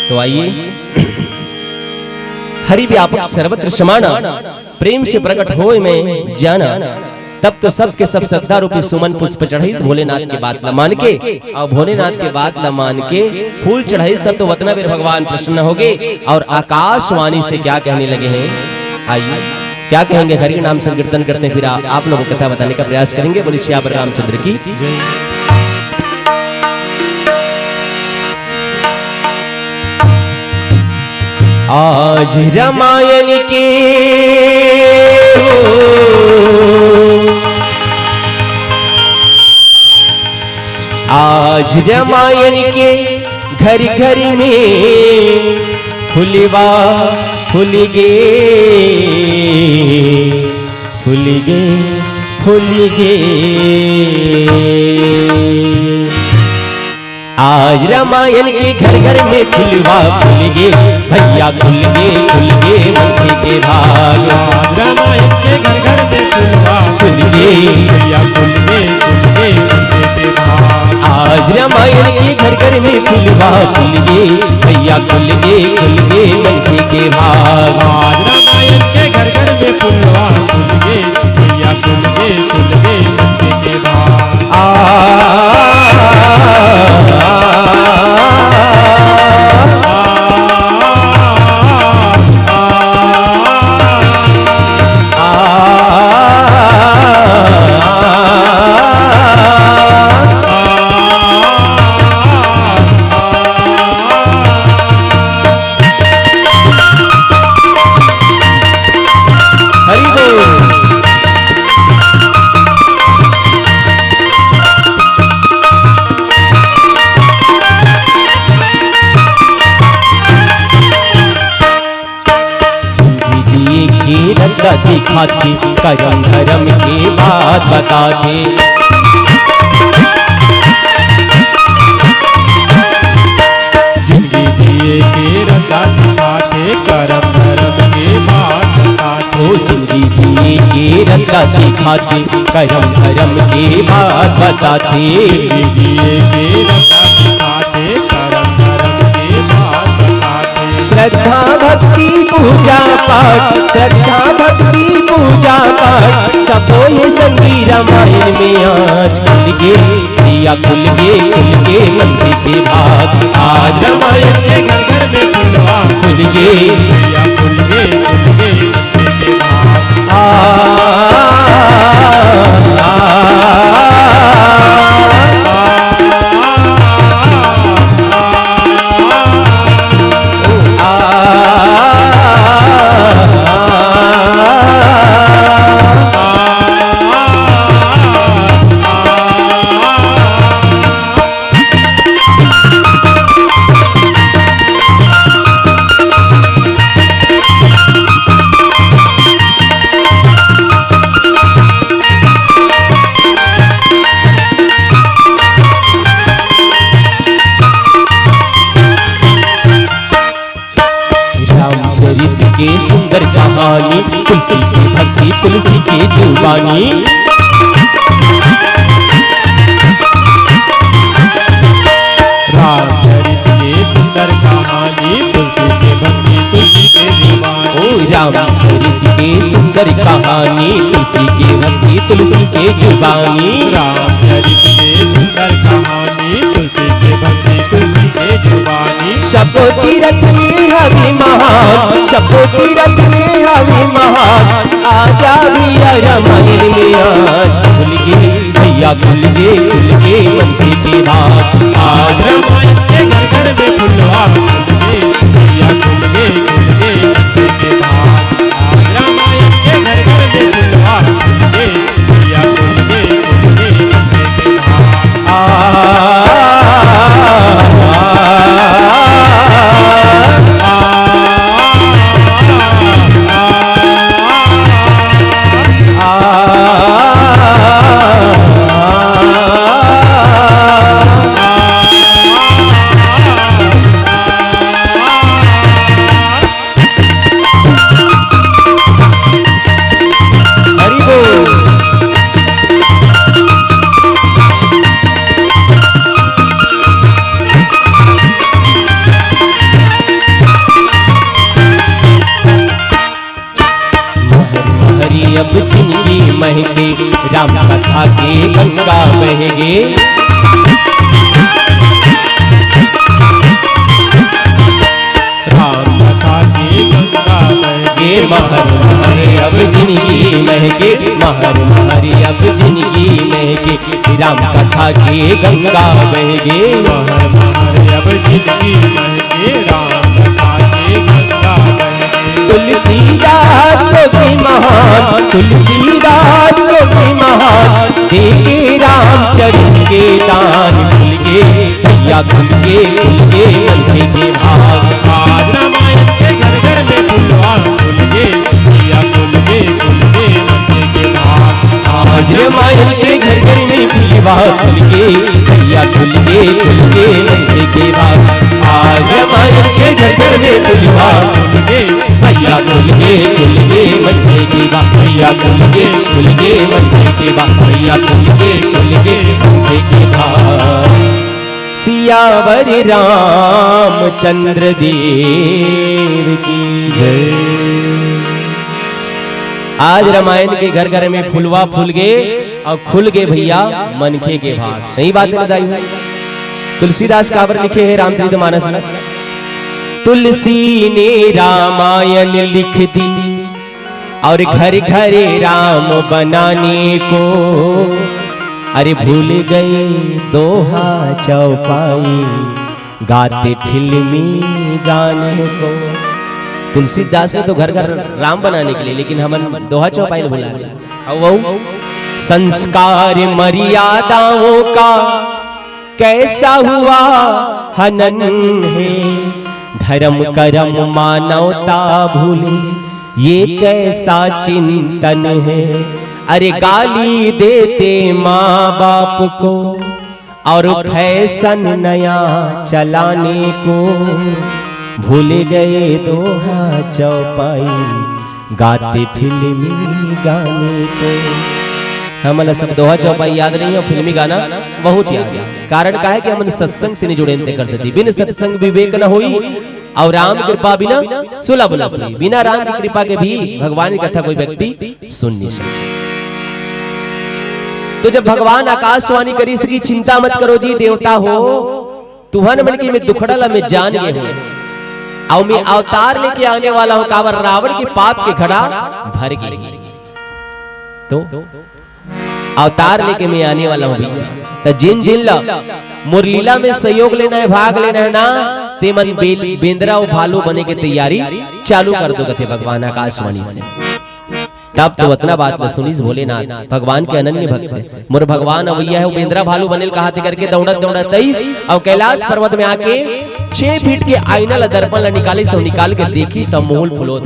तो आइए, हरि व्यापक सर्वत्र समाना, प्रेम से प्रकट होए में जाना, तब तो सब के सब श्रद्धा रूपी सुमन पुष्प चढ़ाइस भोलेनाथ के बात न मान के, और भोलेनाथ के बात न मान के फूल चढ़ाइस, तब तो वतना वीर भगवान प्रसन्न हो गए और आकाशवाणी से क्या कहने लगे हैं। आइए क्या कहेंगे, हरि नाम संकीर्तन करते हैं, फिर आप लोगों को कथा बताने का प्रयास करेंगे। बोलिए श्यावर रामचंद्र की जय। आज रामायण के आज रामायण के घर घर में फुलवा फूल गे फूल गे फूल गे। आज रामायण के घर घर में फुलवा फूल गे, भैया खुल गे मंथी के भाग। आज रामायण के घर घर में फुलवा फूल गे, भैया खुल गे मंथी के भाग। आज रामायण के घर घर में फुलवा फूल गे, भैया खुल गे मंथी के भाग। आज रामायण के घर घर में फुलवा फूल गे, भैया खुल गे मंथी के भाग। दिखाते करम धर्म की बात बताते, जिंदगी जिए के रंगा दिखाते करम धर्म की बात बताते। ओ जिंदगी जिए के रंगा दिखाते करम धर्म की बात बताते, जिंदगी जिए के रंगा दिखाते करम धर्म की बात बताते। श्रद्धा भक्ति पूजा पाठ, श्रद्धा भक्ति पूजा पाठ, सब ये संगी रामायण में आज खुल गे, सिया खुल गे मंथी के भाग। आज रामायण के घर घर में फुलवा खुल गे, सिया खुल गे मंथी के भाग। के सुंदर कहानी, तुलसी की भक्ति तुलसी की जुबानी। रामचरित के सुंदर कहानी, तुलसी की भक्ति तुलसी की जुबानी। ओ रामचरित के सुंदर कहानी, तुलसी की भक्ति तुलसी की जुबानी। रामचरित के सुंदर कहानी, तुलसी की भक्ति तुलसी की जुबानी। शब्दों की रत्नी हरि महान, शब्दों की रत्नी हरि महान, आजा भैया रामायण में आज खुल गे, भैया खुल गे मंथी के भाग। आज रामायण के घर घर में फुलवा फूल गे, भैया खुल गे मंथी के भाग। आज रामायण के घर घर में फुलवा फूल गे, भैया खुल गे मंथी के भाग। महरी अब जिंदगी महके, राम कथा के गंगा बहेगे। राम कथा की गंगा बहेगे, महर महर अब जिंदगी महके, महर महर अब जिंदगी महके, राम कथा के गंगा बहेगे। महर महर अब जिंदगी महके, राम कथा की गंगा बहेगे। तुलसीदास की महान, तुलसीदास की महान, देखे रामचरित के दान, खुल के सैया खुल के अंधे के भाग। आज रामायण के घर घर में फुलवा फूल गे, भैया फूल गे मंदिर के भाग। आज रामायण के घर घर में फुलवा फूल के, सैया खुल के अंधे के भाग। आज रामायण के घर घर में फुलवा फूल गे, भैया खुल के मंदिर के भाग, भैया खुल के मंदिर के भाग, भैया खुल के अंधे के भाग। सियावर रामचंद्र देव की जय। आज रामायण के घर घर में फुलवा फूल गए और खुल गए भैया मनखे के भाग। सही बात है दाई। तुलसीदास काबर लिखे हैं रामचरितमानस में, तुलसी ने रामायण लिख दी और घर घर राम बनाने को, अरे भूल गए दोहा चौपाई गाते फिल्मी गाने को। तुलसीदास ने तो घर घर राम बनाने के लिए, लेकिन हम दोहा चौपाई भुला गए। और वो संस्कार मर्यादाओं का कैसा हुआ हनन है, धर्म कर्म मानवता भूले ये कैसा चिंतन है। अरे गाली देते माँ बाप को और फैशन नया चलाने को, भूल गए दोहा चौपाई गाते फिल्मी गाने को। हमारा सब दोहा चौपाई याद नहीं है और फिल्मी गाना बहुत याद है। कारण का है कि हम सत्संग से नहीं जुड़े कर सकते। बिन सत्संग विवेक न हुई और राम कृपा बिना सुलभ न सुनी। बिना राम की कृपा के भी भगवान की कथा कोई व्यक्ति सुन नहीं सकता। तो जब भगवान आकाशवाणी करी इसकी चिंता मत करो जी देवता हो, तुहन मन की मैं दुखड़ल में जान गए हूं और मैं अवतार लेके आने वाला हूं, कावर रावण के पाप के घड़ा भर गई। तो अवतार लेके मैं आने वाला हूं भैया। तो जिन जिन ला मुरलीला में सहयोग लेना है, भाग लेना है ना, ते मन बेंद्रा और भालू बने के तैयारी चालू कर दो कथे भगवान आकाशवाणी से। तब तो उतना बात न सुनीस भोलेनाथ भगवान के अनन्य भक्त है। मोर भगवान अवैया है, बेंद्रा भालू बनेल कहाते करके दौड़त दौड़त 23 और कैलाश पर्वत में आके 6 फीट के आईना ला दर्पण ला निकाली, सब निकाल के देखी सब मोहल फुलोत।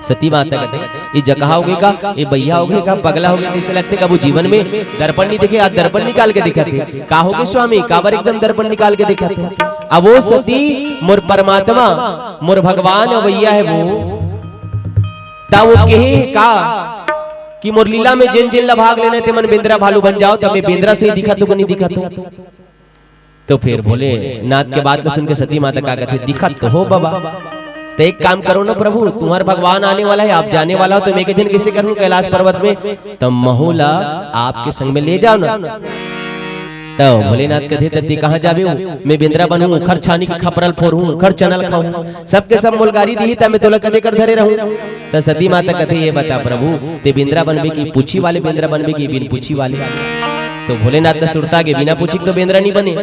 सती माता कहते ये जगह हो गई का, ये भैया हो गए का, पगला हो गए, जैसे लगते कब जीवन में दर्पण नहीं देखे, आज दर्पण निकाल के दिखाते। का हो गए स्वामी, काबर एकदम दर्पण निकाल के दिखाते। अब वो सती मोर परमात्मा मोर भगवान भैया है वो, ता वो कहे का कि मोर लीला में जिन जिन ला भाग लेने थे मन बेंद्रा भालू बन जाओ, तब मैं बेंद्रा से ही दिखा तो नहीं दिखा तो फिर बोले नाथ के बात को सुन के सती माता का कहते दिखा तो हो बाबा, तो एक काम करो ना प्रभु, तुम्हारा भगवान आने वाला है, आप जाने वाला हो, तो मैं के जन किसे करूं कैलाश पर्वत में, तब महुला आपके संग में ले जाओ ना। तो भोलेनाथ कहते तत्ती कहाँ जाबे हो, मैं बेंद्रा बनूं, उखर छानी की खपरल फोड़ूं, उखर चनल खाऊं, सबके सब मुलगारी दी तब मैं तोला कदे कर धरे रहूं। तो सती माता कहते ये बता प्रभु, ते बेंद्रा बनबे की पूछी वाले बेंद्रा बनबे की बिन पूछी वाले। तो भोलेनाथ का सुरता के बिना पूछी तो बेंद्रा नहीं बने,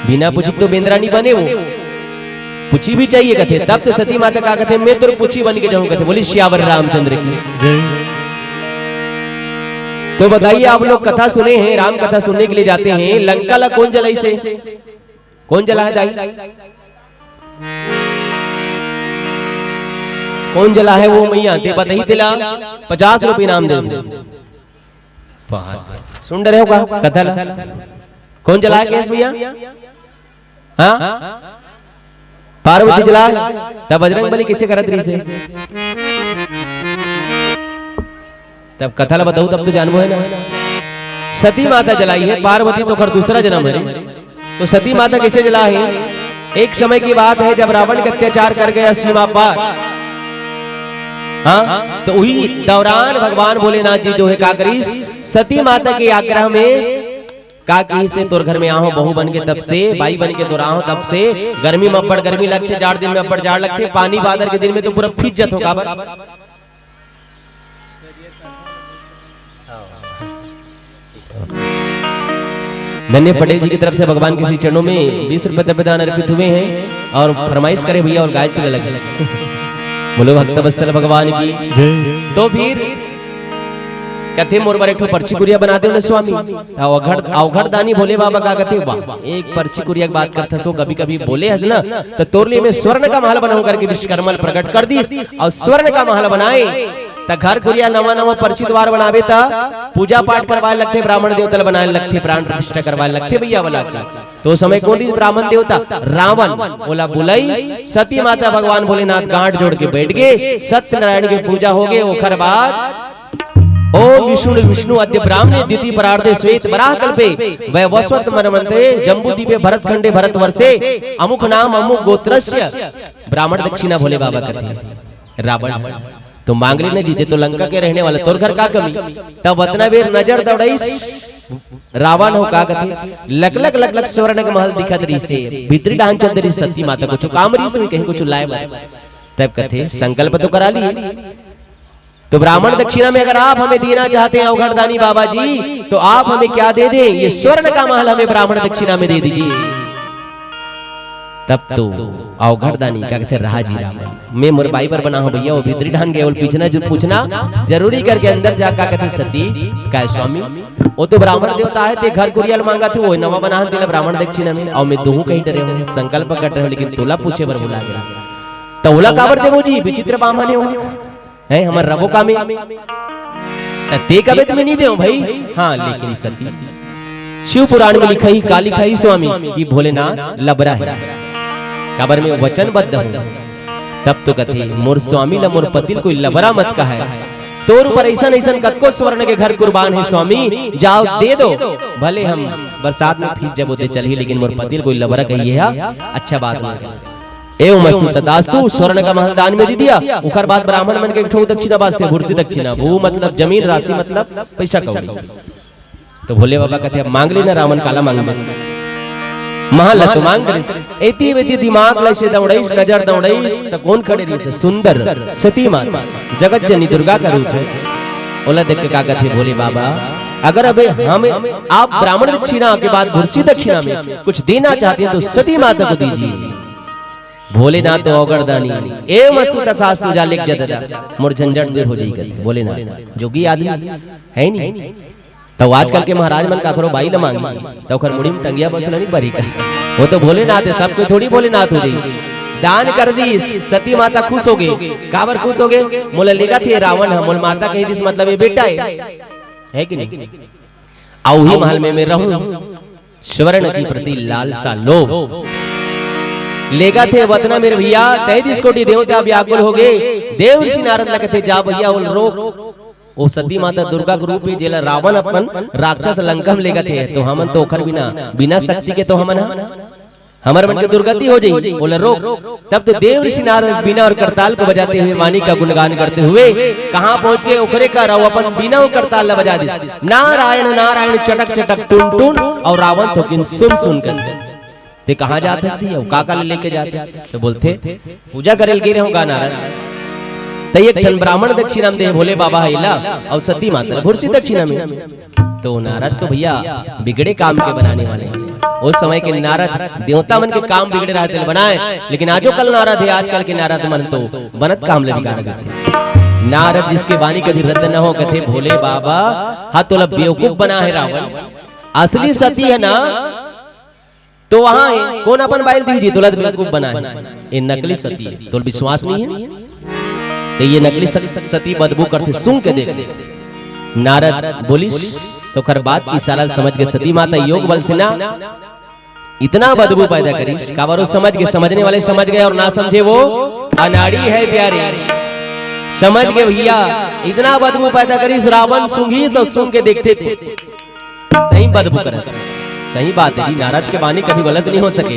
बिना पूछी तो बेंद्रा नहीं बने, वो पूछी भी चाहिए कहते। तब तो सती माता का कहते मैं तो पूछी बन के जाऊं कहते। बोली श्यावर रामचंद्र की जय। तो बताइए आप लोग कथा सुने हैं, राम कथा सुनने के लिए जाते हैं, लंका ला कौन जलाई से, कौन जला है दाई, कौन जला है वो मैया दे पता ही दिला 50 रुपए इनाम दे। सुन रहे हो का कथा ला? कौन जला है केस भैया? हाँ पार्वती जला, तब बजरंग बली किसे करत रही से, तब कथा ला बताऊं तब तो जानबो है ना। सती माता जलाई है, पार्वती तो कर दूसरा जन्म है। तो सती माता कैसे जला है? एक समय की बात है जब रावण का अत्याचार कर गया सीमा पार, हाँ, तो वही दौरान भगवान भोलेनाथ जी जो है का करीस सती माता के आग्रह में का कहीं से तोर घर में आओ बहू बन के तब से बाई बन के तो रहो तब से गर्मी में अब्बड़ गर्मी लगते, जाड़ दिन में अब्बड़ जाड़ लगते, पानी बादल के दिन में तो पूरा फिज्जत हो काबर। धन्य पटेल जी की तरफ से भगवान के श्री चरणों में 20 रुपए द्रव्यदान अर्पित हुए हैं और फरमाइश करे भैया और गाय चले लगे। बोलो भक्त वत्सल भगवान की जय। तो फिर कथे मोर बार एक पर्ची कुरिया बना दे स्वामी अवघड़ दानी भोले बाबा का कथे एक पर्ची कुरिया की बात करता सो कभी कभी बोले हस ना तो तोरली में स्वर्ण का महल बनाऊ करके विश्वकर्मा प्रकट कर दी और स्वर्ण का महल बनाए त घर कुरिया नवा नवा पर्ची द्वार बनावे ता पूजा पाठ करवाए लगते, ब्राह्मण देवता बनाए लगते, प्राण प्रतिष्ठा करवाए लगते भैया वाला के। तो समय कौन थी ब्राह्मण देवता रावण बोला बुलाई सती माता भगवान भोलेनाथ गांठ जोड़ के बैठ गए, सत्यनारायण की पूजा हो गए। ओखर बाद ओम विष्णु विष्णु अद्य ब्राह्मणे द्वितीय परार्धे श्वेत वराह कल्पे वैवस्वत मनमंत्रे जम्बूद्वीपे भरतखंडे भरतवर्षे अमुक नाम अमुक गोत्रस्य ब्राह्मण दक्षिणा भोले बाबा कथे। रावण तो मांग ली न जीते तो लंका के रहने वाला तोर घर का कमी तब वतना बेर नजर दौड़ाई रावण हो का कथे लग लग स्वर्ण का महल दिखत रही से भीतरी डांग चंद रही सती माता कुछ काम रही से कहीं कुछ लाए तब कथे संकल्प तो करा ली। तो ब्राह्मण दक्षिणा में अगर आप हमें देना चाहते हैं अवघड़ दानी बाबा जी तो आप हमें क्या दे दें, ये स्वर्ण का महल हमें ब्राह्मण दक्षिणा में दे दीजिए। तब तो अवघड़ दानी क्या कहते रहा जी मैं मोर बाई पर बना हूं भैया वो भीतरी ढान गए पूछना जो पूछना जरूरी करके अंदर जा का कहते सती का स्वामी वो तो ब्राह्मण देवता है ते घर कुरियल मांगा थे वो नवा बना दिला ब्राह्मण दक्षिणा में और मैं दोहू कहीं डरे हूं संकल्प कर रहे लेकिन तोला पूछे बर बुला गया तोला काबर देवो जी विचित्र बामने हो है हमार रबो का में ते कबे तुम्हें नहीं दे भाई। हाँ लेकिन सती शिव पुराण में लिखा ही काली खाई स्वामी की भोलेनाथ लबरा है काबर में वचनबद्ध हो तब तो कथे मोर स्वामी न मोर पतिल कोई लबरा मत का है तोर ऊपर ऐसा ऐसा कक्को स्वर्ण के घर कुर्बान है स्वामी जाओ दे दो भले हम बरसात में फिर जब होते चलिए लेकिन मोर पतिल कोई लबरा कहिए अच्छा बात एवं मस्तु तदास्तु स्वर्ण का महल दान में दे दिया। उखर बाद ब्राह्मण मन के ठो दक्षिणा वास्ते भूर्सी दक्षिणा भू मतलब जमीन राशि मतलब पैसा कौड़ी। तो भोले बाबा कहते अब मांग लेना रावण काला मांग महल तो मांग एती वेती दिमाग लैसे दौड़ाइस नजर दौड़ाइस त कौन खड़े रही सुंदर सती माता जगत जननी दुर्गा का रूप है। ओला देख के का कहते भोले बाबा अगर अब हम आप ब्राह्मण दक्षिणा के बाद भूर्सी दक्षिणा में कुछ देना चाहते हैं तो सती माता को दीजिए। भोलेनाथ तो अवघड़ दानी ए मस्तु तथास्तु जा लिख जदा मोर झंझट दूर हो जाएगी भोलेनाथ जोगी आदमी है नहीं। तो आजकल के महाराज मन का करो बाई ल मांगी तो खर मुड़ी में टंगिया बस नहीं परी वो तो भोलेनाथ है सबको थोड़ी भोलेनाथ हो गई दान कर दी सती माता खुश हो गई काबर खुश हो गए मोला लेगा थे रावण है मोल माता कही दिस मतलब ये बेटा है कि नहीं। आओ ही महल में मैं रहूं स्वर्ण की प्रति लालसा लोभ लेगा थे वतना मेरे भैया 33 कोटि देवता व्याकुल हो गए देव ऋषि नारद लगते जा भैया उल रोक ओ सती माता दुर्गा के रूप में जेला रावण अपन राक्षस लंका में लेगा थे तो हमन तो ओखर बिना शक्ति के तो हमन हमारे मन की दुर्गति हो जाएगी बोले रोक। तब तो देव ऋषि नारद बीना और करताल को बजाते हुए वाणी का गुणगान करते हुए कहां पहुंच गए ओखरे का राव अपन बीना और करताल बजा दी नारायण नारायण चटक चटक टून टून और रावण तो किन सुन सुन कर ते कहां जाते थे काका लेके जाते तो बोलते पूजा करेल गिरे हो नारद तो एक जन ब्राह्मण दक्षिणा में दे भोले बाबा हैला और सती माता भूर्सी दक्षिणा में तो नारद तो भैया बिगड़े काम के बनाने वाले उस समय के नारद देवता मन के काम बिगड़े रहते बनाए लेकिन आजो कल नारद है आजकल के नारद मन तो बनत काम ले बिगाड़ देते। नारद जिसके वाणी कभी रद्द न हो कहते भोले बाबा हाँ तो बेवकूफ बना है रावण असली सती है ना तो वहां है कौन अपन बाइल दीजिए तो बेवकूफ बना है ये नकली सती है तो विश्वास नहीं है तो ये नकली सती बदबू करते सुन के देख नारद बोलिस तो कर बात की सारा समझ के सती माता योग बल से ना इतना बदबू पैदा करी कावरो समझ के समझने वाले समझ गए और ना समझे वो अनाड़ी है प्यारे समझ के भैया इतना बदबू पैदा करी रावण सूंघी सब सूंघ के देखते थे सही बदबू कर सही बात है नारद के वाणी कभी गलत नहीं हो सके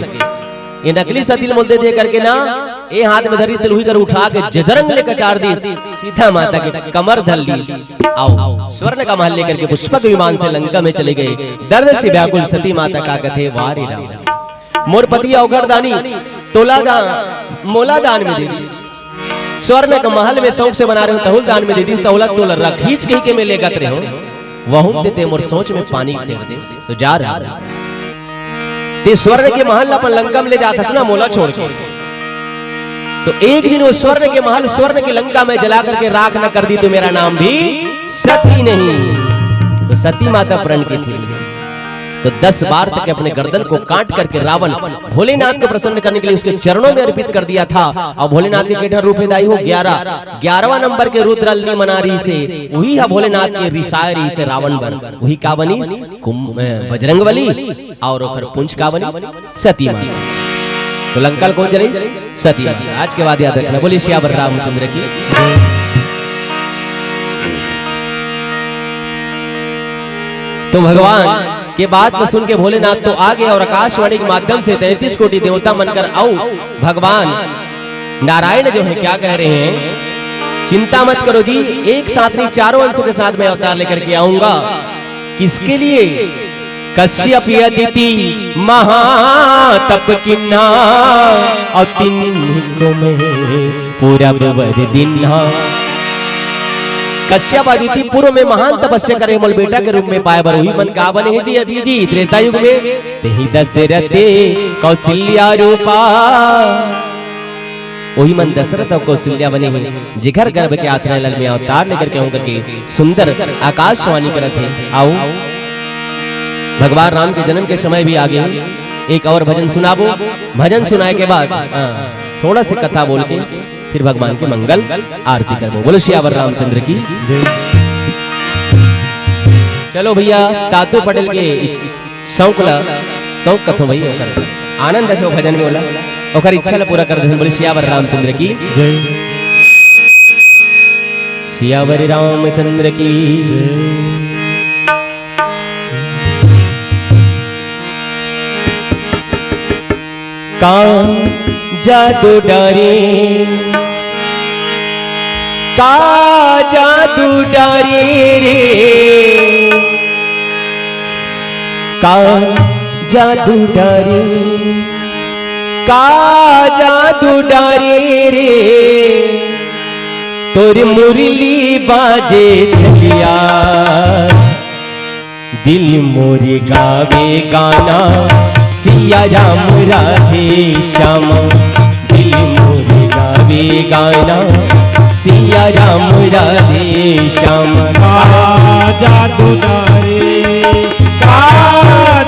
ये नकली सती बोलते थे करके ना ए हाथ में धरी तिलुही कर उठा के जजरंग लेकर चार दी, सीता माता के कमर धर ली। आओ स्वर्ण का महल लेकर के पुष्पक विमान से लंका में चले गए। दर्द से व्याकुल सती माता का कथे वारी राम, मोर पति अवघड़दानी मोला दान में दे दी। स्वर्ण का महल में शौक से बना रहे हो, तहुल दान में दे दी। तहुला तोल रख खींच के में ले गत रहे हो, वहु देते मोर सोच में पानी फेर दे। तो जा रहा ते स्वर्ण के महल अपन लंका में ले जाता ना मोला छोड़ के। तो एक दिन वो स्वर्ण के महल स्वर्ण की लंका में जला करके राख न कर दी तो मेरा नाम भी सती नहीं। तो सती माता प्रण की थी, तो 10 बार तक अपने गर्दन को काट करके रावण भोलेनाथ को प्रसन्न करने के लिए उसके चरणों में अर्पित कर दिया था। और भोलेनाथ के केठा रूपेदाई हो 11वां नंबर के रुद्रल्ली मनारी से वही है भोलेनाथ के रिसायरी से रावण बन, वही का बनी बजरंगबली और ओकर पुंछ का बनी सती माता। तो लंका कौन चली? सती माता। आज के बाद याद रखना। बोलिए सियावर रामचंद्र की। तो भगवान के बात को सुन के भोलेनाथ तो आ गए और आकाशवाणी के माध्यम से 33 कोटि देवता बनकर आओ। भगवान नारायण जो है क्या कह रहे हैं, चिंता मत करो जी, एक साथ नहीं चारों अंशों के साथ मैं अवतार लेकर के आऊंगा। किसके लिए? कश्यप अदिति महातप किन्ना और तिन्हीं में पूरब वर दिन्हा। कश्यप अदिति पूर्व में महान तपस्या करे मोल बेटा के रूप में पाए बर हुई मन का बने हैं जी अभी जी त्रेता युग में तेहि दशरथ कौशल्या रूपा। वही मन दशरथ और कौशल्या बने हैं जिगर गर्भ के आश्रय लल में अवतार लेकर के होकर के सुंदर आकाशवाणी करते हैं। आओ भगवान राम के जन्म के समय भी आ गए। एक और भजन सुनाबो, भजन सुनाए के बाद थोड़ा सी कथा बोल के फिर भगवान के मंगल आरती करबो। बोलो सियावर रामचंद्र की जय। चलो भैया तातू पटेल के शौक कथो भई ओकर आनंद रखो भजन में बोला ओकर इच्छा ला पूरा कर दे। बोलो सियावर रामचंद्र की जय। सियावर रामचंद्र की जय। का जादू डारे, का जादू डारे रे, का जादू डारे, का जादू डारे रे, तोर मुरली बाजे छलिया, दिल मोरे गावे गाना सिया राम राधे श्याम। दिल मोरे गावे गाना सिया राम राधे श्याम। का जादू डारे, का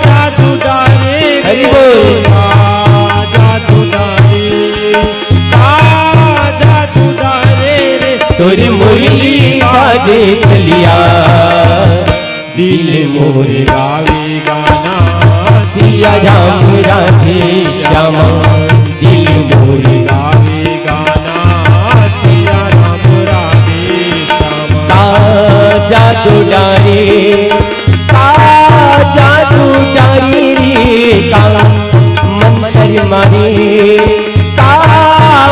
जादू डारे, हरि बोल। का जादू डारे, का जादू डारे रे, तोर मुरली बाजे छलिया, दिल मोरे गावे गाना सिया राम राधे श्याम। दिल मोरे गावे गाना सिया राम राधे श्याम। का जादू डारे, का जादू डारे रे, का मंतर मारे, का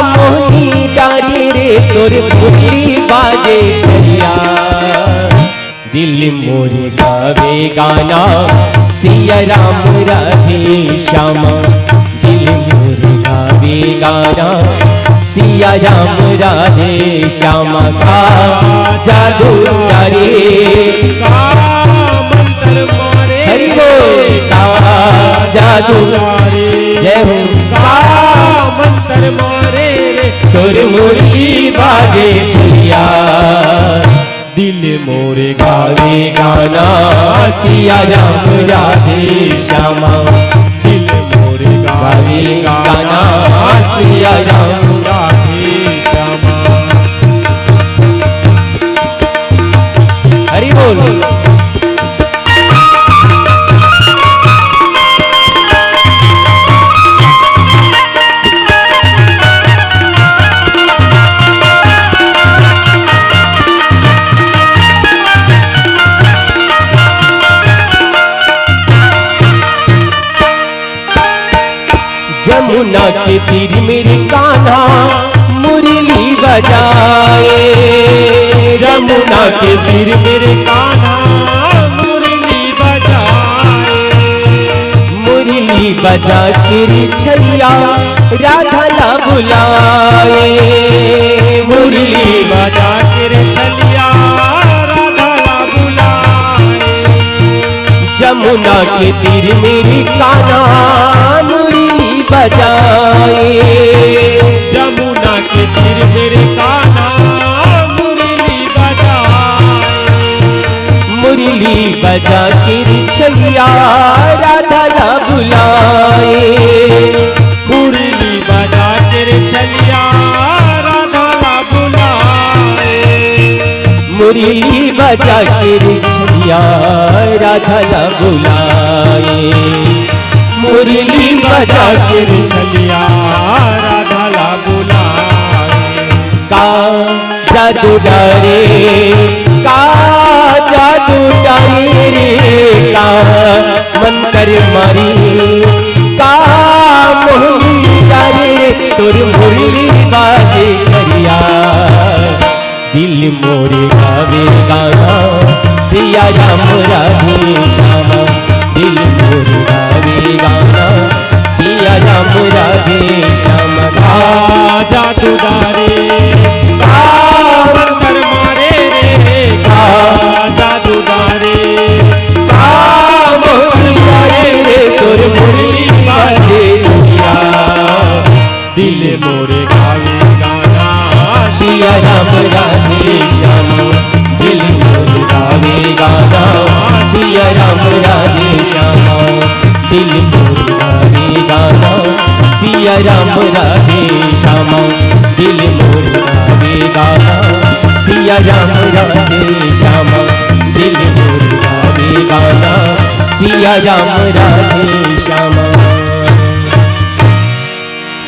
मोही डारे रे, तोर मुरली बाजे छलिया, दिल मोरे गावे गाना सिया राम राधे श्याम। दिल मोरे गावे गाना सिया राम राधे श्याम। का जादू डारे, का मंत्र मारे, हरि बोल। का जादू डारे, जय हो। का मंत्र मारे रे, तोर मुरली बाजे छलिया, दिल मोरे गावे गाना सिया राम राधे श्याम। दिल मोरे गावे गाना सिया राम राधे श्याम। हरि बोल। यमुना के तीर मेरे कान्हा कान्हा मुरली बजाए। जमुना के तीर मेरे कान्हा मुरली बजाए। मुरली बजा के छैया राधा ला बुलाए। मुरली बजा के छलिया राधा ला बुलाए। जमुना के तीर मेरी कान्हा मुरली बजाए। जमुना के तीर मेरे कान्हा मुरली बजाए। मुरली बजा के छैया राधा ला बुलाए। मुरली बजा के छलिया राधा ला बुलाए। मुरली बजा के छैया राधा ला बुलाए। मुरली बजा के छलिया राधा ला बुलाए। का जादू डारे का जादू डारे रे का मंत्र मारी का मोहनी डारे तोर मुरली बाजे करिया। दिल मोरे गावे गाना सिया राम राधे श्यामा। दिल मोरे गावे गाना सिया राम राधे श्यामा। जादू डारे मंत्र मारे रे का जादू डारे मोहनी डारे रे तोर मुरली बाजे करिया। दिल मोरे गावे गाना सिया राम राधे श्यामा। दिल मोरे गावे गाना सिया राम राधे श्यामा। दिल मोरे गावे गाना सिया राम राधे श्यामा। दिल मोरे गावे गाना सिया राम राधे श्यामा। दिल मोरे गावे गाना सिया राम राधे श्यामा।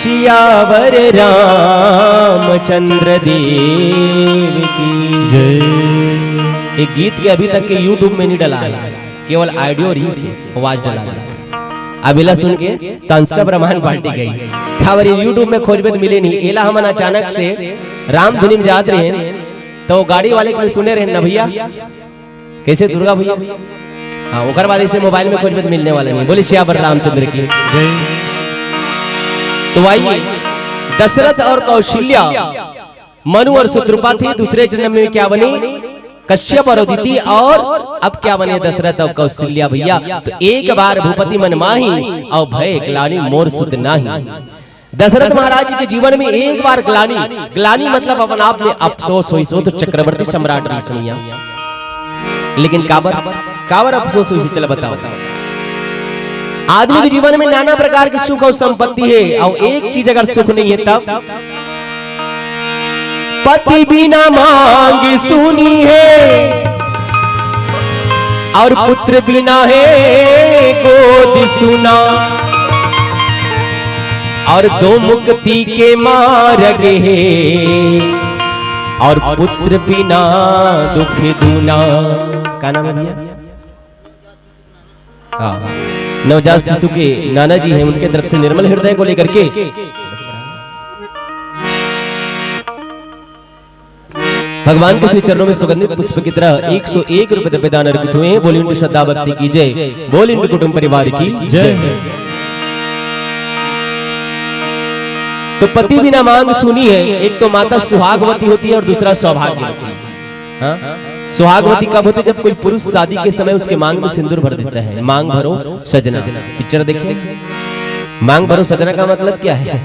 सियावर रामचंद्र देव की जय। एक गीत के अभी तक के YouTube में नहीं डला है, केवल ऑडियो और ही से आवाज डला है। अभिला सुन के तंसा ब्रह्मांड पार्टी गई खबर YouTube में खोजबे मिले नहीं। एला हमन अचानक से राम धुनी में जात रहे तो गाड़ी वाले को सुने रहे न भैया कैसे दुर्गा भैया। हाँ ओकर बाद इसे मोबाइल में खोजबे मिलने वाले नहीं। बोली सियावर रामचंद्र की जय। तो आइए दशरथ और कौशल्या मनु और शत्रुपा थी। दूसरे जन्म में क्या बनी कश्यप और अदिति। और अब क्या बने दशरथ और कौशल्या भैया। तो एक बार भूपति मन माही और भय ग्लानि मोर सुत नाही। दशरथ महाराज जी के जीवन में एक बार ग्लानि ग्लानि मतलब अपने आप में अफसोस हुई तो चक्रवर्ती सम्राट रही समैया। लेकिन काबर अफसोस हुई चल बताओ। आदमी के जीवन में नाना प्रकार की सुख और संपत्ति है और एक चीज अगर सुख नहीं है तब पति बिना मांग सुनी है और पुत्र बिना है गोद सुना। और दो मुक्ति के मार्ग है और पुत्र बिना दुख दूना। क्या नाम है भैया? हाँ नवजात शिशु के नाना जी हैं, उनके तरफ से निर्मल हृदय को लेकर के भगवान के श्री चरणों में सुगंधित पुष्प की तरह 101 रुपए द्रव्य दान अर्पित हुए। बोली उनकी श्रद्धा भक्ति की जय। बोली उनके कुटुंब परिवार की जय। तो पति बिना मांग सुनी है। एक तो माता सुहागवती होती है और दूसरा सौभाग्यवती। हाँ सुहागवती कब होती है? जब कोई पुरुष शादी के समय उसके मांग में सिंदूर भर देता है। मांग भरो सजना पिक्चर देखे। मांग भरो सजना का मतलब क्या है?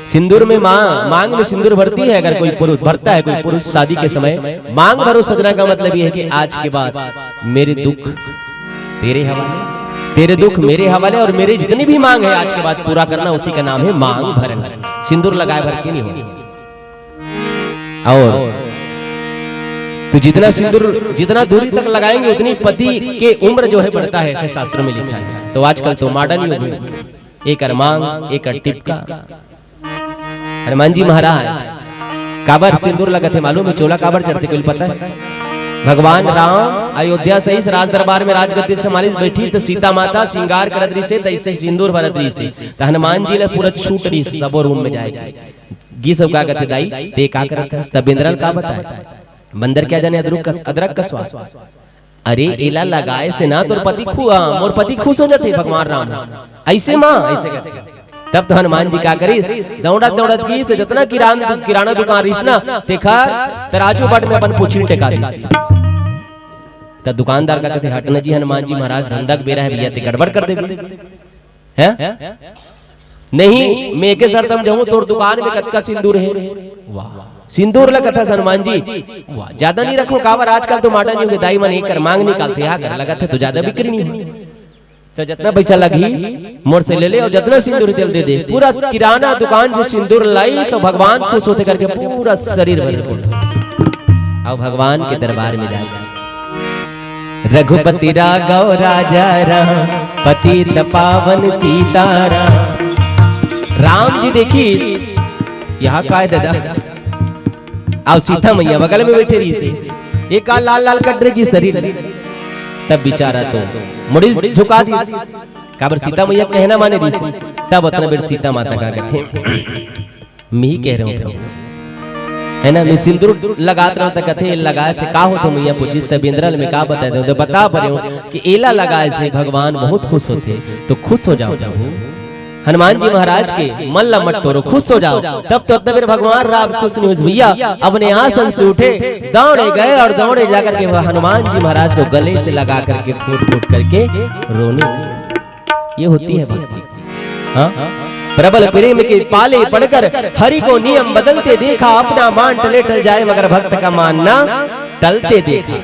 सिंदूर में मांग में सिंदूर भरती है अगर कोई पुरुष भरता है, कोई पुरुष शादी के समय। मांग भरो सजना का मतलब यह है कि आज के बाद मेरे दुख तेरे हवाले, तेरे दुख मेरे हवाले और मेरी जितनी भी मांग है आज के बाद पूरा करना, उसी का नाम है मांग भरना। सिंदूर लगाए भर के नहीं होगी। और तो जितना सिंदूर जितना दूरी तक लगाएंगे उतनी पति के उम्र जो है बढ़ता है, ऐसे शास्त्रों में लिखा है। तो आजकल तो मॉडर्न युग में एक मांग एक टिपका। हनुमान जी महाराज काबर सिंदूर लगा थे मालूम है? चोला काबर चढ़ते कोई पता है? भगवान राम अयोध्या से इस राज दरबार में राजगद्दी संभाली बैठी तो सीता माता श्रृंगार करत रही से तैसे सिंदूर भरत रही से। तो हनुमान जी ने पूरा छूट रही सबो रूम में जाएगी गी सब का कहते दाई ते का करत है तब बिंदरल का बताए बंदर क्या जाने अदरक का स्वाद। अरे एला लगाए से ना तोर पति मोर पति खुश हो जाते भगवान राम ऐसे माँ ऐसे कहते। तब तो हनुमान जी क्या करी दौड़त दौड़त की से जितना किराना दुकान रही ना देखा तराजू बट में अपन पूछी टेका दी। तब दुकानदार का कहते हटना जी हनुमान जी महाराज धंधा बेरा है भैया ते गड़बड़ कर दे हैं नहीं मैं एक शर्त समझाऊं तोर दुकान में कतका सिंदूर है। वाह सिंदूर लगा था हनुमान जी वाह ज्यादा नहीं रखो कावर आजकल तो मॉडर्न युग दाई मन एक कर मांग निकालते आ कर लगा थे तो ज्यादा बिक्री नहीं तो जितना पैसा लगी मोर से ले ले और जितना सिंदूर तेल दे दे। पूरा किराना दुकान से सिंदूर लाई सब भगवान खुश होते करके पूरा शरीर भर अब भगवान के दरबार में जाए। रघुपति राघव राजा राम पतित पावन सीताराम। राम जी देखी यहाँ का है दादा अब सीता मैया बगल में बैठे रही से एक लाल लाल कटरे जी शरीर। तब बेचारा तो मुड़ी झुका दी काबर सीता मैया कहना माने रही से। तब उतना बेर सीता माता का कहते मैं ही कह रहा हूँ है ना मैं सिंदूर लगात रहा था कहते लगाए से का होते मैया पूछिस तब इंद्रल में का बताए थे तो बता पा रहे हो कि एला लगाए से भगवान बहुत खुश होते तो खुश हो जाओ हनुमान जी महाराज के मल्ला मत टोरो खुश हो जाओ। तब तो फिर भगवान राम खुश नहीं हुए भैया अपने आसन से उठे दौड़े गए और दौड़े जाकर के हनुमान जी महाराज को गले से लगा करके फूट फूट करके रोने। ये होती है भक्ति। हाँ प्रबल प्रेम के पाले पड़कर हरि को नियम बदलते देखा अपना मान टले टल जाए मगर भक्त का मानना टलते देखा।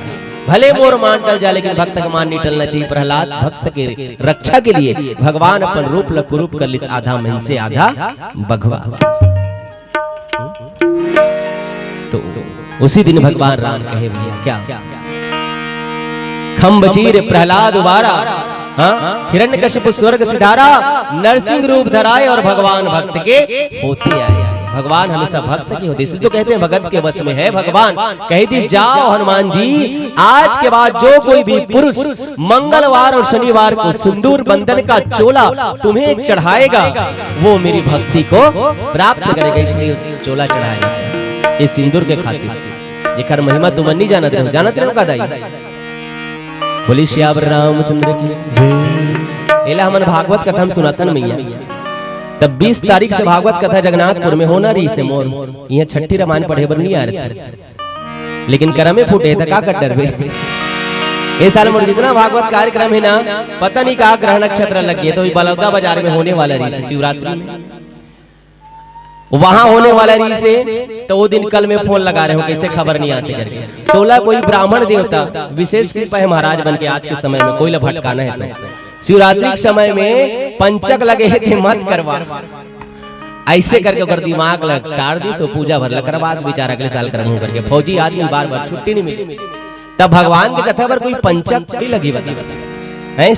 भले मोर मान टल जाए लेकिन भक्त का मान नहीं टलना चाहिए। प्रहलाद भक्त के रक्षा के लिए भगवान अपन रूप लकुरूप कर लिस आधा मन से आधा बघवा। तो उसी दिन भगवान राम कहे भैया क्या खम्भ चीर प्रहलाद उबारा हिरण्यकशिपु स्वर्ग सिधारा नरसिंह रूप धराए और भगवान भक्त के होते आए। भगवान हमेशा भक्त की होती तो कहते हैं भगत के वश में है भगवान। कह दी जाओ हनुमान जी आज के बाद जो कोई भी पुरुष मंगलवार और शनिवार को सिंदूर बंधन का चोला तुम्हें चढ़ाएगा वो मेरी भक्ति को प्राप्त करेगा। इसलिए उसकी चोला चढ़ाएगा ये सिंदूर के खातिर। ये कर महिमा तुम नहीं जानते हो का दाई बोली श्यावर रामचंद्र की जय। एला हमन भागवत कथा हम सुनातन मैया तब 20 तारीख से भागवत कथा जगन्नाथपुर में होना रही से मोर यहाँ छठी रामायण पढ़े बर नहीं आ रहे लेकिन करमे फूटे था का कट्टर में इस साल मोर जितना भागवत कार्यक्रम है ना पता नहीं कहा ग्रह नक्षत्र लग गया तो बलौदा बाजार में होने वाला रही से शिवरात्रि में वहां होने वाला रही से तो वो दिन कल में फोन लगा रहे हो कैसे खबर नहीं आती करके तोला कोई ब्राह्मण देवता विशेष कृपा है महाराज बन के आज के समय में कोई भटकाना है तो शिवरात्रि के समय में पंचक लगे थे मत करवा ऐसे करके कर दिमाग लग टार दी सो पूजा भर कर बाद बेचारा अगले साल कर करके फौजी आदमी बार बार छुट्टी नहीं मिली। तब भगवान की कथा पर कोई पंचक नहीं लगी बता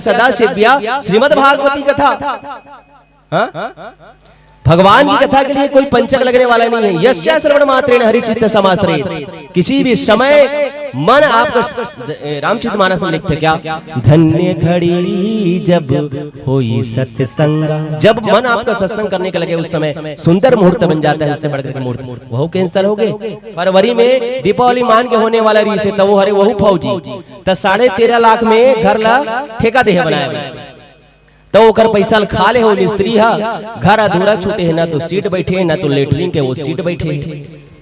सदा सेव्या श्रीमद् भागवती कथा भगवान की कथा के लिए कोई पंचक लगने वाला नहीं है। यश्च श्रवण मात्रेण हरिचित्त समाश्रयेत् किसी भी समय मन आपका रामचरितमानस में लिखते क्या धन्य घड़ी जब होई सत्संग। जब मन आपका सत्संग करने के लगे उस समय सुंदर मुहूर्त बन जाता है। उससे बढ़कर मुहूर्त वह कैंसिल हो गए। फरवरी में दीपावली मान के होने वाला रही से तब वो हरे वह फौजी तो 13.5 लाख में घर ला ठेका देह बनाया तो ओकर पैसा खा ले हो मिस्त्री घर अधूरा छूटे है ना तो सीट बैठे है ना तो लेटरिन के वो सीट बैठे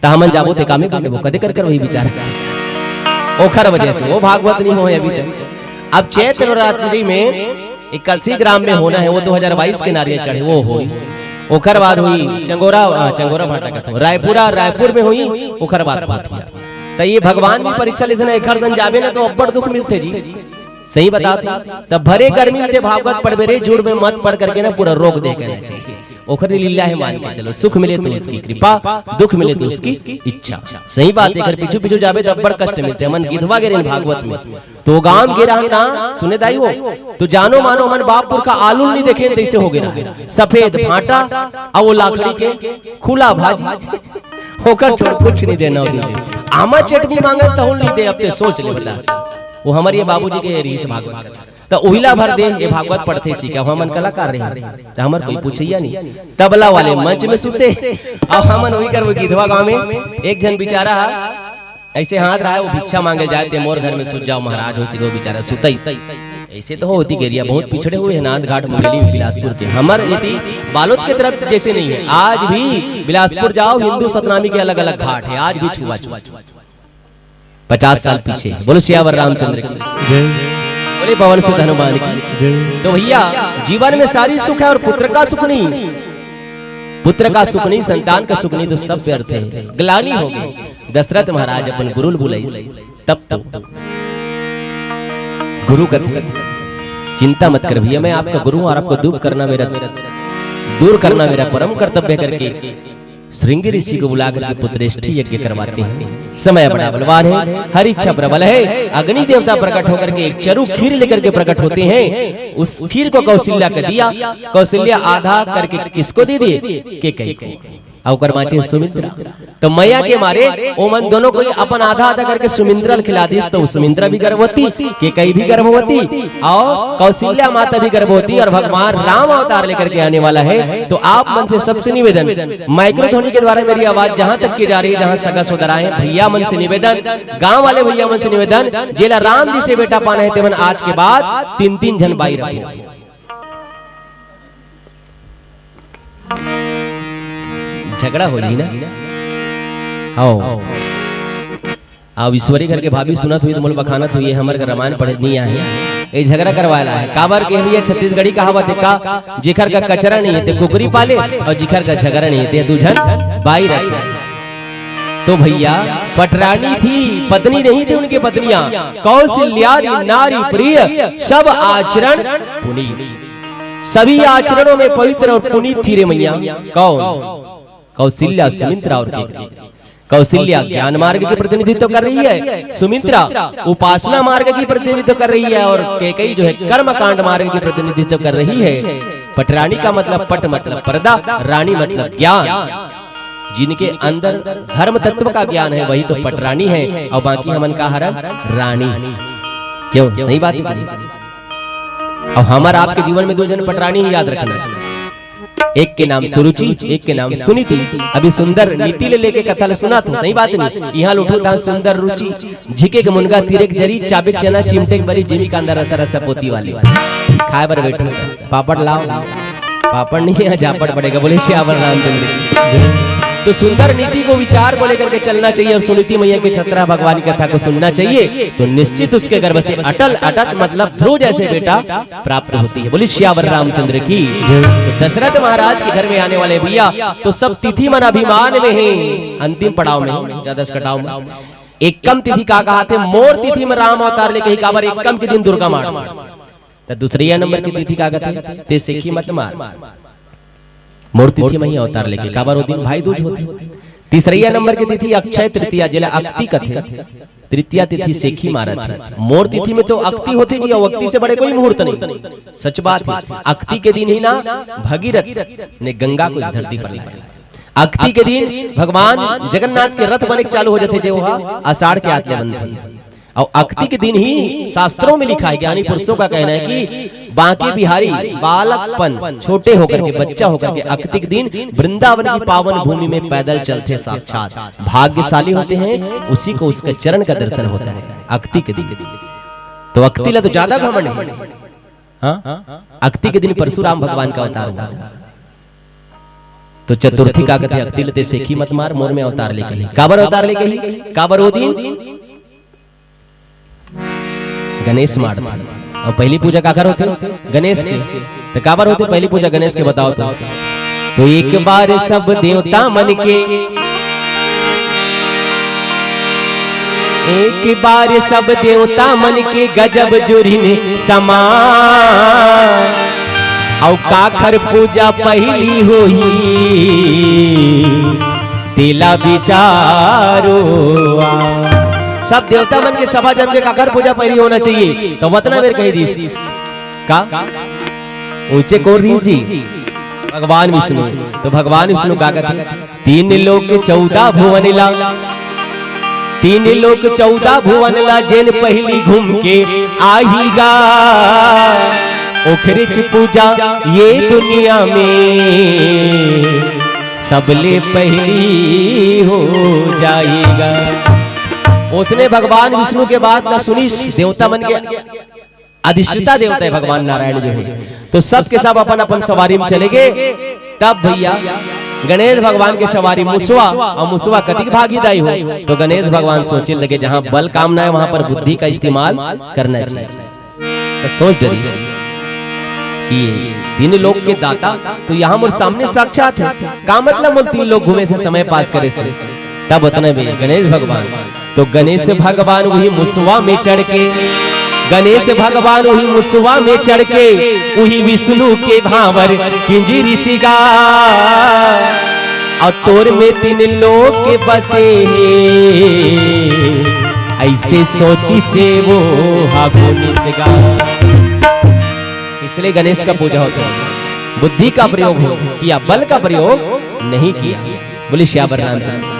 तो हमन जाबो ते कामे कामे वो कदे कर वही विचार ओखर वजह से वो भागवत नहीं हो अभी तक। अब चैत्र नवरात्रि में 81 ग्राम में होना है वो 2022 के नारियल चढ़े वो हुई। ओखर बाद हुई चंगोरा भाटा का रायपुर में हुई ओखर बाद तो ये भगवान भी परीक्षा लेते ना घर जन जाबे ना तो अब्बड़ दुख मिलते जी सही बताते तब भरे गर्मी में भागवत पढ़बे रे जुड़ में मत पढ़ करके ना पूरा रोक दे के ओखरी लीला है मान के चलो सुख मिले तो उसकी कृपा दुख मिले तो उसकी इच्छा। सही बात है पीछू पीछू जाबे तो बड़ कष्ट मिलते मन गिधवा गिरे भागवत में तो गांव गिरा ना सुने दाई हो तो जानो मानो मन बापपुर का आलू नहीं देखे तैसे हो गया सफेद भाटा अब वो लाकड़ी के खुला भाजी होकर छोड़ कुछ नहीं देना आमा चटनी मांगे तो नहीं दे अब सोच ले बता वो हमारे बाबूजी के रीस भागवत तो उहिला भर दे ये भागवत पढ़ते सी क्या हमन कलाकार रहे तो हमर कोई पूछैया नहीं। तबला वाले मंच में सुते और हमन वही कर गीधवा गांव में एक जन बेचारा ऐसे हाथ रहा है वो भिक्षा मांगे जाए थे मोर घर में सुत जाओ महाराज हो सिको बेचारा सुतई। ऐसे तो होती गेरिया बहुत पिछड़े हुए हैं नांद घाट मुरली बिलासपुर के। हमर यदि बालोद की तरफ जैसे नहीं है, आज भी बिलासपुर जाओ हिंदू सतनामी के अलग अलग घाट है, आज भी छुआ 50 साल पीछे। बोलो सियावर रामचंद्र की जय, बोले पवन सुत हनुमान की जय। तो भैया जीवन में सारी सुख है और पुत्र का सुख नहीं, पुत्र का सुख नहीं, संतान का सुख नहीं तो सब व्यर्थ है, ग्लानि हो गई। दशरथ महाराज अपन गुरु बुलाई तब तो गुरु कथे चिंता मत कर भैया मैं आपका गुरु हूं और आपको दूर करना मेरा परम कर्तव्य करके श्रृंगी ऋषि को बुलाकर के पुत्रेष्ठी यज्ञ करवाते हैं। समय बड़ा बलवान है, हर इच्छा प्रबल है। अग्नि देवता प्रकट होकर के एक चरु खीर लेकर के प्रकट होते हैं। उस खीर को कौशल्या को दिया, कौशल्या आधा करके किसको दे दिए के कई अवकर माचे सुमित्रा। तो मैया के मारे ओमन दोनों को अपन आधा आधा करके सुमित्रा खिला दी। तो सुमित्रा भी गर्भवती, के कई भी गर्भवती और कौशल्या माता भी गर्भवती और भगवान राम अवतार लेकर के आने वाला है। तो आप मन से सबसे निवेदन, माइक्रोध्वनि के द्वारा मेरी आवाज जहां तक की जा रही है, जहां सगा सोदरा है भैया मन से निवेदन, गांव वाले भैया मन से निवेदन, जेला राम जी से बेटा पाना है तेवन आज के बाद 3-3 जन बाई रखो। झगड़ा हो ली ना आओ आओ ईश्वरी करके भाभी सुनत हुई तो मोल बखानत हुई हमर का रामायण पढ़ नहीं आए ये झगड़ा करवाला है। काबर के भैया छत्तीसगढ़ी कहावत है का जिखर का कचरा नहीं है ते कुकरी पाले और जिखर का झगड़ा नहीं है ते दूजन बाई रखे। तो भैया पटरानी थी, पत्नी नहीं थी उनकी पत्नियां, कौशल्या नारी प्रिय सब आचरण पुनीत, सभी आचरणों में पवित्र और पुनीत थी रे मैया। कौन? कौशल्या, सुमित्रा और केकई। कौशल्या ज्ञान मार्ग की प्रतिनिधित्व कर रही है, सुमित्रा उपासना मार्ग की प्रतिनिधित्व कर रही है और केकई जो है कर्म कांड मार्ग की प्रतिनिधित्व कर रही है। पटरानी का मतलब पट मतलब पर्दा, रानी मतलब ज्ञान, जिनके अंदर धर्म तत्व का ज्ञान है वही तो पटरानी है और बाकी हमन का हरन रानी। क्यों? सही बात है। और हमारा आपके जीवन में 2 जन पटरानी ही याद रखना, एक के नाम सुरुचि, एक के नाम सुनीति। अभी सुंदर नीति ले लेके कथा सुना तो सही बात नहीं, यहाँ लुठो था सुंदर रुचि, झिके के मुनगा तीरे के जरी, चाबे चना चिमटे के बरी, जिमी का अंदर रसा रसा पोती वाली खाए बर बैठो, पापड़ लाओ, पापड़ नहीं है जापड़ पड़ेगा। बोले श्यावर रामचंद्र। तो सुंदर नीति को विचार को लेकर के चलना चाहिए और सुनीति मैया के छत्रा भगवान की कथा को सुनना चाहिए तो निश्चित उसके गर्भ से अटल अटल मतलब ध्रुव जैसे बेटा प्राप्त होती है। बोली श्यावर रामचंद्र की। तो दशरथ महाराज के घर में आने वाले भैया तो सब तिथि मन अभिमान में है, अंतिम पड़ाव में ज्यादा कटाव में। एकम तिथि का कहा थे मोर तिथि में राम अवतार लेके काबर एकम के दिन दुर्गा मार, तो दूसरी नंबर की तिथि का कहते ते सेखी मत मार, मोर तिथि में ही अवतार लेके काबर दिन भाई दूज होते। तीसरिया नंबर की तिथि अक्षय तृतीया जिला अक्ति कथे, तृतीया तिथि सेखी मारत। मोर तिथि में तो अक्ति होती जी और अक्ति से बड़े कोई मुहूर्त नहीं, सच बात है। अक्ति के दिन ही ना भगीरथ ने गंगा को इस धरती पर लाया। अक्ति के दिन भगवान जगन्नाथ के रथ बने चालू हो जाते जो आषाढ़ के आतले बंधन। और अक्ति के दिन ही शास्त्रों में लिखा है, ज्ञानी पुरुषों का कहना है कि बांके बिहारी बालकपन छोटे होकर के बच्चा होकर के अक्ति के दिन वृंदावन की पावन भूमि में पैदल चलते साक्षात भाग्यशाली होते हैं, उसी को उसके चरण का दर्शन होता है अक्ति के दिन। तो अक्ति ला तो ज्यादा घमंड है। हाँ? अक्ति के दिन परशुराम भगवान का अवतार हुआ। तो चतुर्थी का कहते अक्ति लते सेखी मत मार, मोर में अवतार लेके ही काबर अवतार लेके ही काबर वो दिन गणेश मार और पहली पूजा काकर होती गणेश की, तो काबर होती पहली पूजा गणेश के बताओ तो एक बार सब देवता मन के, एक बार सब देवता मन के गजब जुरिन समा और काखर पूजा पहली होई तिला विचारो। सब देवता मन के सभा जम के काकर पूजा पहली होना चाहिए तो वतना मेरे कही दीस का ऊंचे कोर रीस जी भगवान विष्णु। तो भगवान विष्णु का कहते 3 लोक 14 भुवन ला, तीन लोक 14 भुवन ला जेन पहली घूम के आहीगा ओखरे च पूजा ये दुनिया में सबले पहली हो जाएगा। उसने भगवान विष्णु के बाद ना सुनी, देवता मन के अधिष्ठता देवता है भगवान नारायण जो है, तो सब के सब अपन अपन सवारी में चले गए। तब भैया गणेश भगवान के सवारी मुसवा, और मुसवा कति भागीदारी हो, तो गणेश भगवान सोचने लगे जहां बल कामना है वहां पर बुद्धि का इस्तेमाल करना चाहिए। तो सोच जरी कि तीन लोग के दाता तो यहाँ मोर सामने साक्षात है, का मतलब मोर तीन लोग घूमे से समय पास करे से। तब उतने भी गणेश भगवान, तो गणेश भगवान वही मुसवा में चढ़ के, गणेश भगवान वही मुसवा में चढ़ के वही विष्णु के भावर किंजी ऋषिगा, और तोर में तीन लोग के बसे ऐसे सोची से वो हागोनिसगा। इसलिए गणेश का पूजा होता है, बुद्धि का प्रयोग हो किया, बल का प्रयोग नहीं किया। बोले श्यावर रामचंद्र।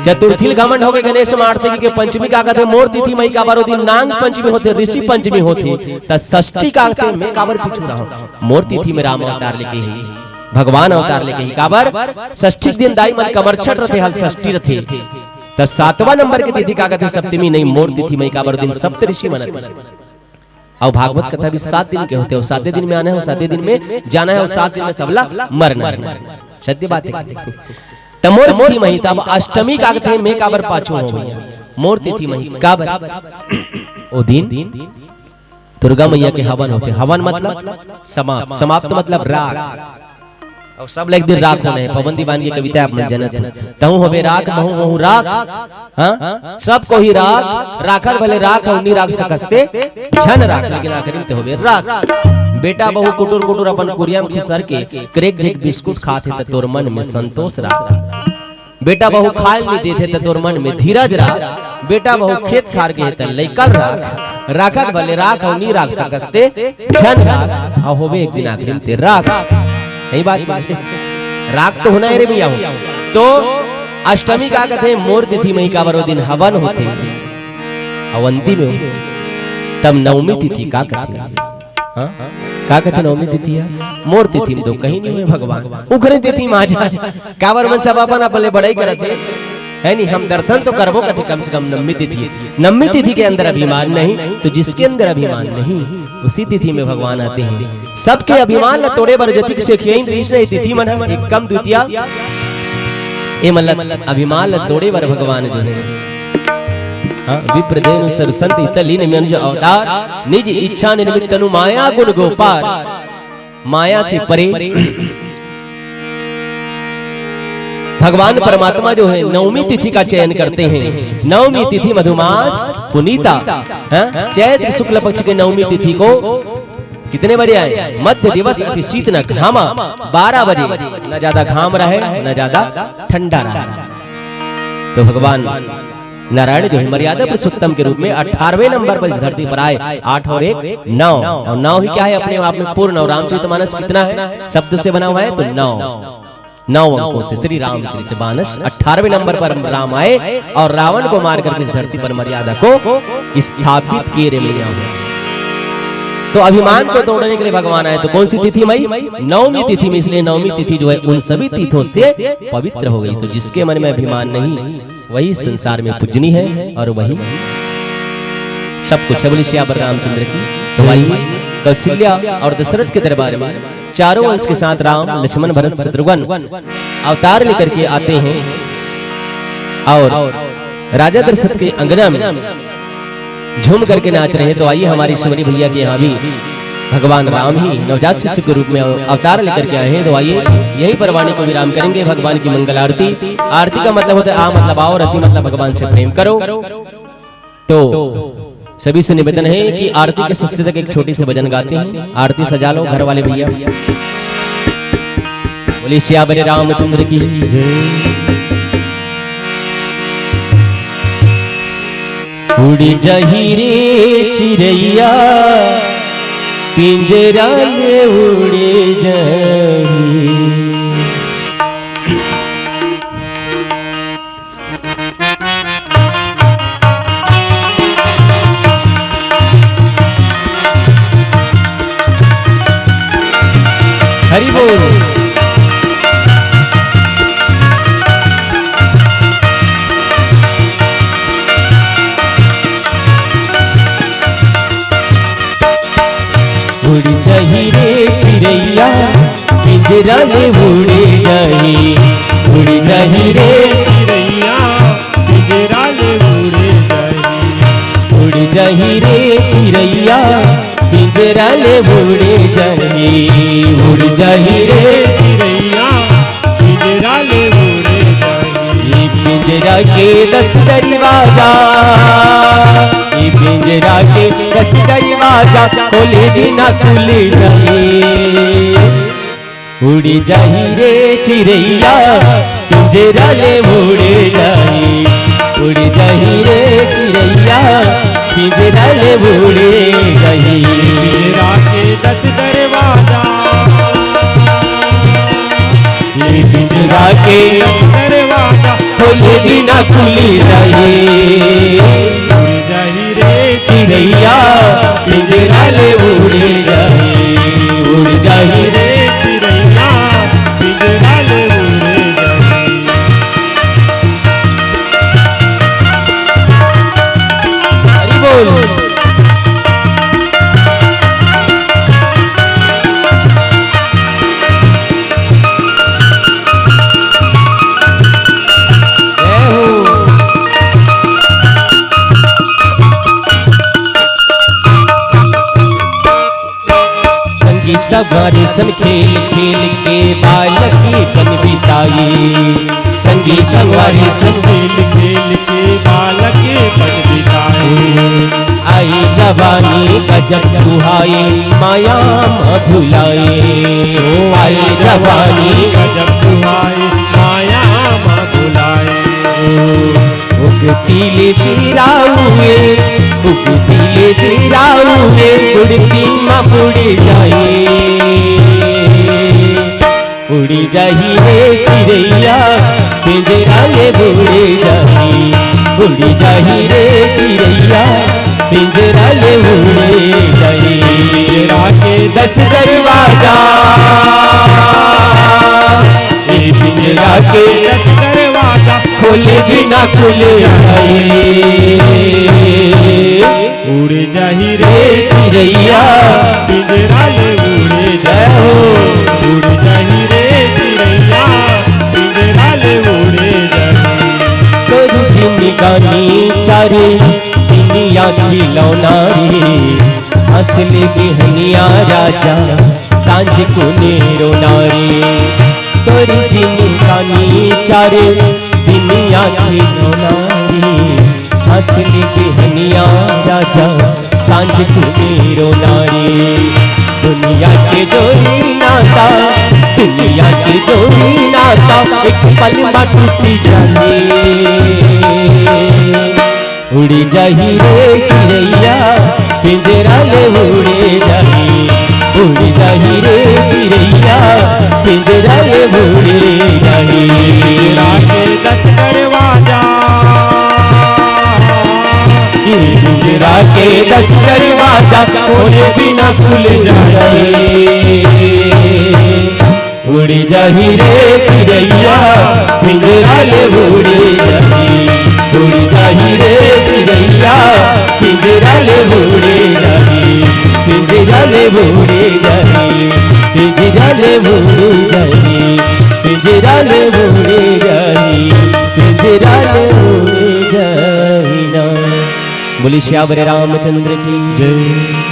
चतुर्थी घमंड हो गए गणेश मारते के पंचमी का कहते मोर तिथि मई का बार दिन नांग पंचमी होते, ऋषि पंचमी होती, त षष्ठी का कहते मैं काबर पीछू रहा हूं। मोर तिथि में राम अवतार लेके ही, भगवान अवतार लेके ही काबर षष्ठी दिन दाई मन कमरछट रहते, हल षष्ठी रहते, त 7वां नंबर की तिथि का कहते सप्तमी नहीं, मोर तिथि मई का बार दिन सप्त ऋषि मनते। और भागवत कथा भी 7 दिन के होते हो, 7 दिन में आना है, 7 दिन में जाना है, और 7 दिन में सबला मरना है। सत्य बात है। मोर तिथि मही तब अष्टमी का कहते मैं काबर पाछू हो भैया, मोर तिथि मही काबर ओ दिन दुर्गा मैया के हवन होते। हवन मतलब समाप्त, समाप्त मतलब राख, और सब एक दिन राख होना है। पवन दीवान की कविता आप मन जनत है, तहु होबे राख महु महु राख, हां सब को ही राख राखल भले राख और नी राख सकस्ते झन राख, लेकिन आखिर में होबे राख। बेटा बहु कुटुर कुटुर अपन कुरिया में खुसर के क्रेक जेक बिस्कुट खाते त तोर मन में संतोष राख। बेटा बहु खाए नहीं देते त तोर मन में धीरज राख। बेटा बहु खेत खार के त लइकल राख, राखत भले राख और नी राख सकस्ते झन राख, आ होबे एक दिन आखिर में ते राख। यही बात राख तो होना है रे भैया। तो अष्टमी का कहते मोर तिथि मही का बरो दिन हवन होते, अवंती में तब नवमी तिथि का कहते, का कहते नवमी तिथि है मोर तिथि में तो कहीं नहीं है भगवान, उखरे तिथि में आ जा कावर में सब अपन अपने बड़ाई करते है नहीं। हम दर्शन तो करबो कहते कम से कम नवमी तिथि, नवमी तिथि के अंदर अभिमान नहीं, तो जिसके अंदर अभिमान नहीं उसी तिथि में भगवान आते हैं। सबके अभिमान न तोड़े बर जतिक से तिथि मन है एक कम द्वितीया, ये मतलब अभिमान न तोड़े बर भगवान जो है विप्रदेनु सरसंत तलीन में जो अवतार निज इच्छा निर्मित तनु माया गुण गोपार, माया से परे भगवान परमात्मा जो है नवमी तिथि का चयन करते हैं। नवमी तिथि मधुमास पुनीता, चैत्र शुक्ल पक्ष के नवमी तिथि को कितने बजे आए, मध्य दिवस अति शीत न घामा, 12 बजे, न ज्यादा घाम रहे न ज्यादा ठंडा रहे। तो भगवान नारायण जो है मर्यादा पुरुषोत्तम के रूप में 18वें नंबर पर इस धरती पर आए। 8 और 1 9, और 9 ही क्या है अपने आप में पूर्ण। और रामचरितमानस कितना है, शब्द से बना हुआ है, तो 9 अंकों से श्री रामचरितमानस 18वें नंबर पर राम आए और रावण को मारकर इस धरती पर मर्यादा को स्थापित किए रे मैया। तो अभिमान को तोड़ने के लिए भगवान आए। तो कौन सी तिथि मई, नवमी तिथि में, इसलिए नवमी तिथि जो है उन सभी तीर्थों से पवित्र हो गई। तो जिसके मन में अभिमान नहीं वही संसार में पूजनी है और वही सब कुछ है। बोली श्यावर रामचंद्र की। तो आइए कौशल्या और दशरथ के दरबार में चारों वंश के साथ राम लक्ष्मण भरत शत्रुघ्न अवतार लेकर के आते हैं और राजा दशरथ के अंगना में झूम करके नाच रहे हैं। तो आइए हमारी शिवनी भैया के यहाँ भी भगवान राम ही नवजात शिशु के रूप में अवतार लेकर के आए हैं। तो आइए यही पर वाणी को विराम करेंगे। भगवान की मंगल आरती, आरती का मतलब होता है आ मतलब आओ, रति मतलब भगवान से प्रेम करो। तो सभी से निवेदन है कि आरती के सस्ते तक एक छोटी सी भजन गाते हैं। आरती सजा लो घर वाले भैया। बोलिए श्यावर रामचंद्र की जय। उड़ जाही रे चिड़ैया पिंजरा ले उड़े जाही, जाही रे चिड़ैया पिंजरा ले उड़ जाही, उड़ जाही रे चिड़ैया पिंजरा ले उड़ जाही, उड़ जाही रे चिड़ैया पिंजरा ले उड़ जाही, उड़ जाही रे चिड़ैया पिंजरा ले उड़ जाही। पिंजरा के 10 दरवाजा, ये पिंजरा के 10 दरवाजा खोले बिना खुल जाही, उड़ जाही रे चिड़ैया पिंजरा ले उड़ जाही, उड़ जाही रे चिड़ैया पिंजरा ले उड़ जाही। पिंजरा के 10 दरवाजा, ये पिंजरा के 10 दरवाजा खोले बिना खुल जाही, उड़ जाही रे चिड़ैया पिंजरा ले उड़ जाही, उड़ जाही रे रे चिड़ैया पिंजरा ले उड़ जाही। हरि बोल। जय हो। संगी सवारी सन खेल खेल के बालक बन बिताई, संगी सवारी सन खेल खेल के बालक बन बिताए, आई जवानी गजब सुहाई माया मधुलाई, आई जवानी गजब सुहाए माया माँ बुलाए। उगतीले तिराउए, उगतीले तिराउए उड़ती माँ उड़ जाए, उड़ी जाही रे चिड़ैया पिंजरा ले उड़ जाही, उड़ी जाही रे चिड़ैया पिंजरा ले उड़ जाही। पिंजरा के 10 दरवाजा, ये पिंजरा के 10 दरवाजा खोले बिना खुल जाए, उड़ जाही रे रे चिड़ैया पिंजरा ले उड़ जय जाए, हो। उड़ जाही रे चिड़ैया पिंजरा ले उड़ जाही। तोरी जिंदगानी चारे दुनिया खिलौना रे, असली बिहनिया राजा सांझ को नेरो नारी, तोरी जिंदगानी चारे दुनिया खिलौना रे, असली बिहनिया राजा सांझ को नेरो नारी। दुनिया के जोड़ी नाता, दुनिया के जोड़ी नाता एक पल में टूटी जाए, उड़ी जाही रे चिड़ैया पिंजरा ले उड़ जाही, उड़ जाही रे चिड़ैया पिंजरा ले उड़ जाही। पिंजरा के 10 दरवाजा, पिंजरा के 10 दरवाजा खोले बिना खुल जाए, उड़ जाही रे चिड़ैया पिंजरा ले उड़ जाही, उड़ जाही रे चिड़ैया पिंजरा ले उड़ जाही, पिंजरा ले उड़ जाही, पिंजरा ले उड़ जाही, पिंजरा ले उड़ जाही, पिंजरा ले उड़ जाही ना। बोली श्यावर रामचंद्र की जय।